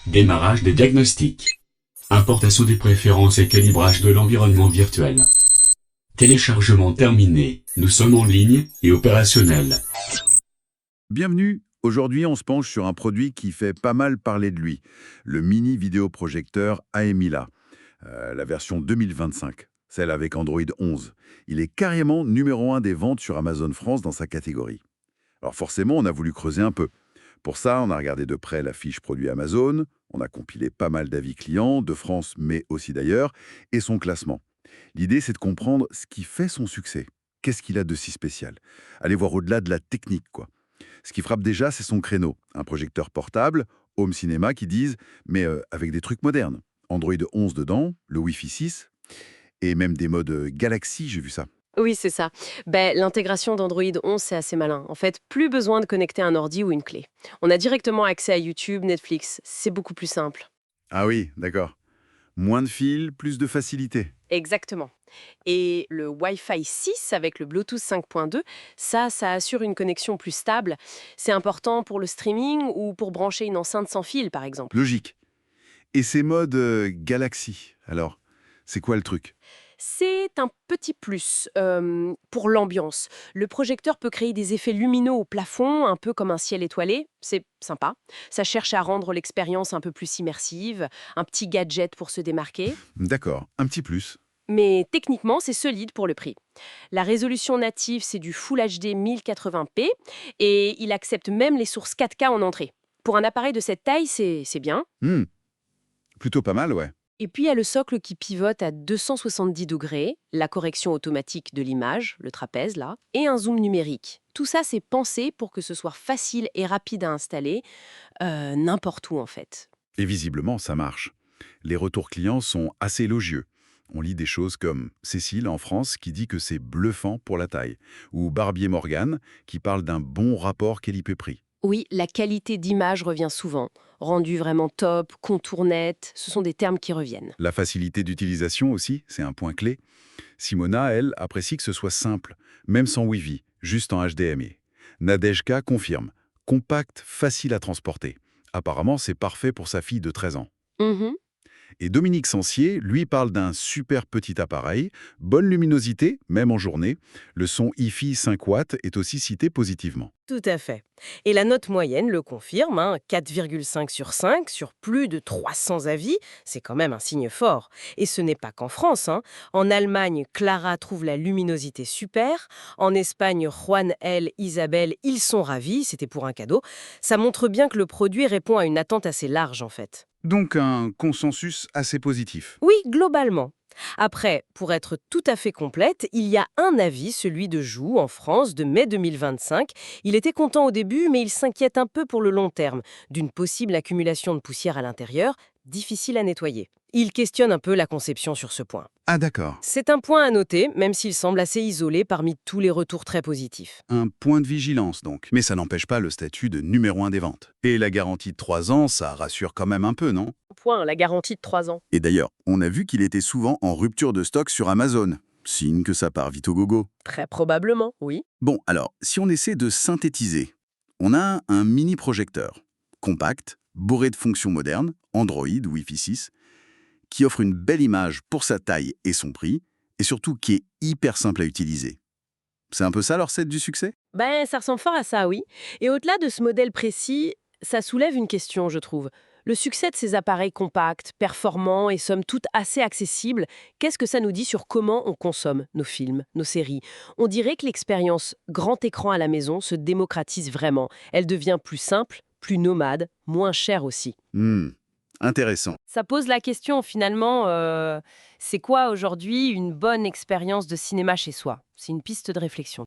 Démarrage des diagnostics. Importation des préférences et calibrage de l'environnement virtuel. Téléchargement terminé. Nous sommes en ligne et opérationnels. Bienvenue. Aujourd'hui, on se penche sur un produit qui fait pas mal parler de lui, le mini vidéoprojecteur AMILA, la version 2025, celle avec Android 11. Il est carrément numéro 1 des ventes sur Amazon France dans sa catégorie. Alors forcément, on a voulu creuser un peu. Pour ça, on a regardé de près la fiche produit Amazon, on a compilé pas mal d'avis clients, de France mais aussi d'ailleurs, et son classement. L'idée, c'est de comprendre ce qui fait son succès. Qu'est-ce qu'il a de si spécial? Aller voir au-delà de la technique, quoi. Ce qui frappe déjà, c'est son créneau. Un projecteur portable, home cinéma qui disent, mais avec des trucs modernes. Android 11 dedans, le Wi-Fi 6, et même des modes Galaxy, j'ai vu ça. Oui, c'est ça. L'intégration d'Android 11, c'est assez malin. En fait, plus besoin de connecter un ordi ou une clé. On a directement accès à YouTube, Netflix. C'est beaucoup plus simple. Ah oui, d'accord. Moins de fils, plus de facilité. Exactement. Et le Wi-Fi 6 avec le Bluetooth 5.2, ça assure une connexion plus stable. C'est important pour le streaming ou pour brancher une enceinte sans fil, par exemple. Logique. Et ces modes Galaxy, alors, c'est quoi le truc? C'est un petit plus pour l'ambiance. Le projecteur peut créer des effets lumineux au plafond, un peu comme un ciel étoilé. C'est sympa. Ça cherche à rendre l'expérience un peu plus immersive, un petit gadget pour se démarquer. D'accord, un petit plus. Mais techniquement, c'est solide pour le prix. La résolution native, c'est du Full HD 1080p et il accepte même les sources 4K en entrée. Pour un appareil de cette taille, c'est bien. Hmm, plutôt pas mal, ouais. Et puis, il y a le socle qui pivote à 270 degrés, la correction automatique de l'image, le trapèze là, et un zoom numérique. Tout ça, c'est pensé pour que ce soit facile et rapide à installer, n'importe où en fait. Et visiblement, ça marche. Les retours clients sont assez élogieux. On lit des choses comme Cécile en France qui dit que c'est bluffant pour la taille, ou Barbier Morgan qui parle d'un bon rapport qualité-prix. Oui, la qualité d'image revient souvent. Rendu vraiment top, contour net, ce sont des termes qui reviennent. La facilité d'utilisation aussi, c'est un point clé. Simona, elle, apprécie que ce soit simple, même sans Wi-Fi, juste en HDMI. Nadejka confirme, compact, facile à transporter. Apparemment, c'est parfait pour sa fille de 13 ans. Mhm. Et Dominique Sancier, lui, parle d'un super petit appareil, bonne luminosité, même en journée. Le son hi-fi 5 watts est aussi cité positivement. Tout à fait. Et la note moyenne le confirme, 4,5 sur 5 sur plus de 300 avis, c'est quand même un signe fort. Et ce n'est pas qu'en France. En Allemagne, Clara trouve la luminosité super. En Espagne, Juan, elle, Isabelle, ils sont ravis, c'était pour un cadeau. Ça montre bien que le produit répond à une attente assez large en fait. Donc un consensus assez positif. Oui, globalement. Après, pour être tout à fait complète, il y a un avis, celui de Joux, en France, de mai 2025. Il était content au début, mais il s'inquiète un peu pour le long terme, d'une possible accumulation de poussière à l'intérieur, difficile à nettoyer. Il questionne un peu la conception sur ce point. Ah d'accord. C'est un point à noter, même s'il semble assez isolé parmi tous les retours très positifs. Un point de vigilance donc. Mais ça n'empêche pas le statut de numéro 1 des ventes. Et la garantie de 3 ans, ça rassure quand même un peu, non? Point, la garantie de 3 ans. Et d'ailleurs, on a vu qu'il était souvent en rupture de stock sur Amazon. Signe que ça part vite au gogo. Très probablement, oui. Bon, alors, si on essaie de synthétiser, on a un mini projecteur, compact, bourré de fonctions modernes, Android, Wi-Fi 6, qui offre une belle image pour sa taille et son prix, et surtout qui est hyper simple à utiliser. C'est un peu ça leur recette du succès? Ça ressemble fort à ça, oui. Et au-delà de ce modèle précis, ça soulève une question, je trouve. Le succès de ces appareils compacts, performants et somme toute assez accessibles, qu'est-ce que ça nous dit sur comment on consomme nos films, nos séries? On dirait que l'expérience grand écran à la maison se démocratise vraiment. Elle devient plus simple, plus nomade, moins chère aussi. Intéressant. Ça pose la question finalement, c'est quoi aujourd'hui une bonne expérience de cinéma chez soi? C'est une piste de réflexion.